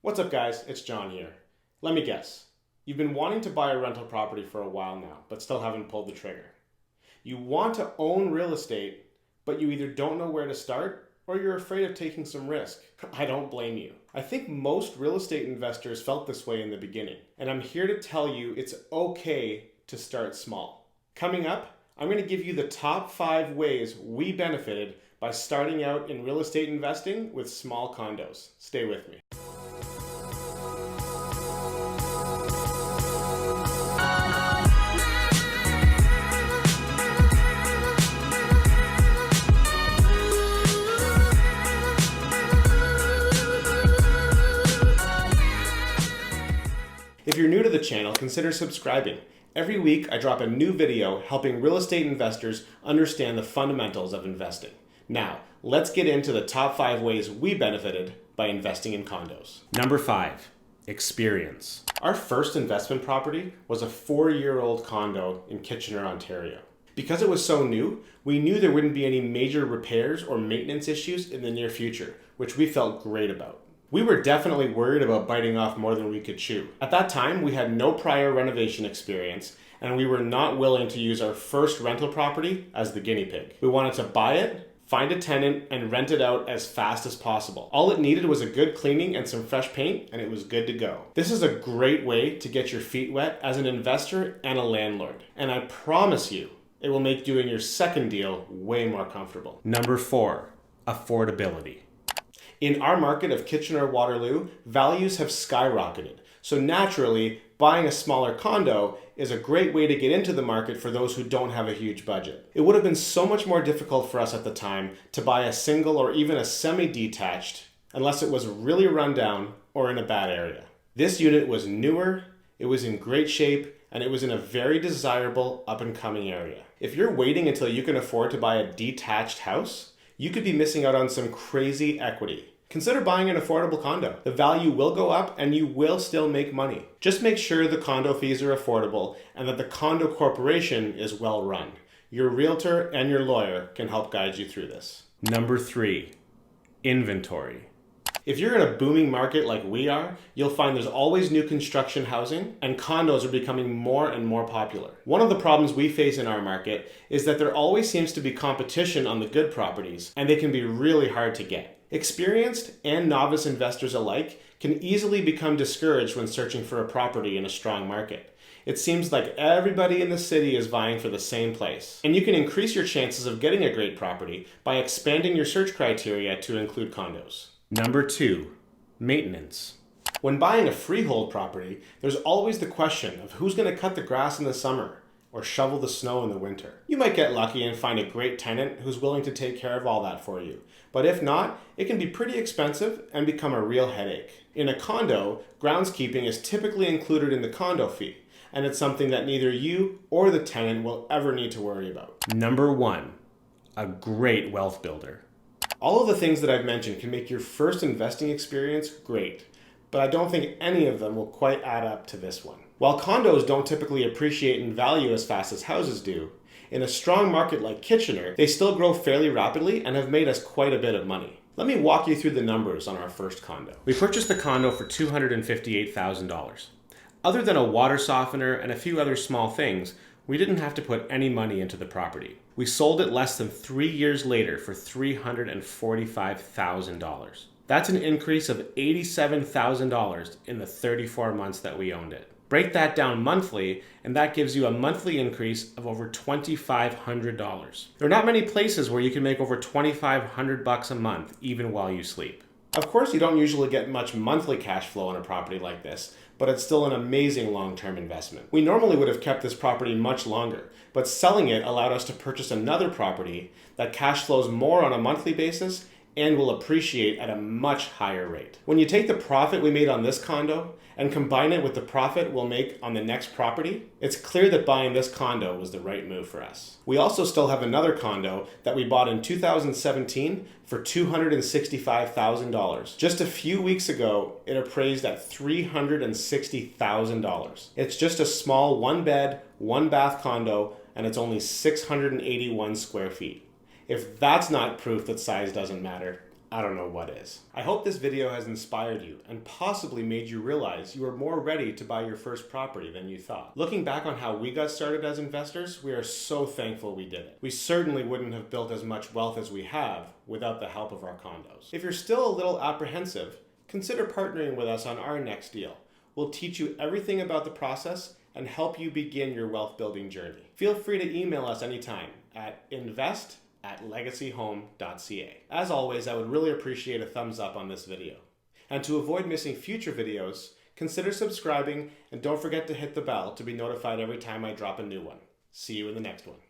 What's up guys, it's John here. Let me guess. You've been wanting to buy a rental property for a while now, but still haven't pulled the trigger. You want to own real estate, but you either don't know where to start or you're afraid of taking some risk. I don't blame you. I think most real estate investors felt this way in the beginning, and I'm here to tell you it's okay to start small. Coming up, I'm going to give you the top 5 ways we benefited by starting out in real estate investing with small condos. Stay with me. If you're new to the channel, consider subscribing. Every week, I drop a new video helping real estate investors understand the fundamentals of investing. Now, let's get into the top 5 ways we benefited by investing in condos. Number 5, experience. Our first investment property was a 4-year-old condo in Kitchener, Ontario. Because it was so new, we knew there wouldn't be any major repairs or maintenance issues in the near future, which we felt great about. We were definitely worried about biting off more than we could chew. At that time, we had no prior renovation experience, and we were not willing to use our first rental property as the guinea pig. We wanted to buy it, find a tenant, and rent it out as fast as possible. All it needed was a good cleaning and some fresh paint, and it was good to go. This is a great way to get your feet wet as an investor and a landlord, and I promise you, it will make doing your second deal way more comfortable. Number 4, affordability. In our market of Kitchener-Waterloo, values have skyrocketed. So naturally, buying a smaller condo is a great way to get into the market for those who don't have a huge budget. It would have been so much more difficult for us at the time to buy a single or even a semi-detached unless it was really run down or in a bad area. This unit was newer, it was in great shape, and it was in a very desirable up-and-coming area. If you're waiting until you can afford to buy a detached house, you could be missing out on some crazy equity. Consider buying an affordable condo. The value will go up and you will still make money. Just make sure the condo fees are affordable and that the condo corporation is well run. Your realtor and your lawyer can help guide you through this. Number 3, inventory. If you're in a booming market like we are, you'll find there's always new construction housing and condos are becoming more and more popular. One of the problems we face in our market is that there always seems to be competition on the good properties and they can be really hard to get. Experienced and novice investors alike can easily become discouraged when searching for a property in a strong market. It seems like everybody in the city is vying for the same place. And you can increase your chances of getting a great property by expanding your search criteria to include condos. Number 2, maintenance. When buying a freehold property, there's always the question of who's going to cut the grass in the summer or shovel the snow in the winter. You might get lucky and find a great tenant who's willing to take care of all that for you. But if not, it can be pretty expensive and become a real headache. In a condo, groundskeeping is typically included in the condo fee, and it's something that neither you or the tenant will ever need to worry about. Number 1, a great wealth builder. All of the things that I've mentioned can make your first investing experience great, but I don't think any of them will quite add up to this one. While condos don't typically appreciate in value as fast as houses do, in a strong market like Kitchener, they still grow fairly rapidly and have made us quite a bit of money. Let me walk you through the numbers on our first condo. We purchased the condo for $258,000. Other than a water softener and a few other small things, we didn't have to put any money into the property. We sold it less than 3 years later for $345,000. That's an increase of $87,000 in the 34 months that we owned it. Break that down monthly, and that gives you a monthly increase of over $2,500. There are not many places where you can make over $2,500 a month, even while you sleep. Of course, you don't usually get much monthly cash flow on a property like this, but it's still an amazing long-term investment. We normally would have kept this property much longer, but selling it allowed us to purchase another property that cash flows more on a monthly basis and will appreciate at a much higher rate. When you take the profit we made on this condo and combine it with the profit we'll make on the next property, it's clear that buying this condo was the right move for us. We also still have another condo that we bought in 2017 for $265,000. Just a few weeks ago, it appraised at $360,000. It's just a small 1-bed, 1-bath condo, and it's only 681 square feet. If that's not proof that size doesn't matter, I don't know what is. I hope this video has inspired you and possibly made you realize you are more ready to buy your first property than you thought. Looking back on how we got started as investors, we are so thankful we did it. We certainly wouldn't have built as much wealth as we have without the help of our condos. If you're still a little apprehensive, consider partnering with us on our next deal. We'll teach you everything about the process and help you begin your wealth building journey. Feel free to email us anytime at invest@legacyhome.ca. As always, I would really appreciate a thumbs up on this video. And to avoid missing future videos, consider subscribing and don't forget to hit the bell to be notified every time I drop a new one. See you in the next one.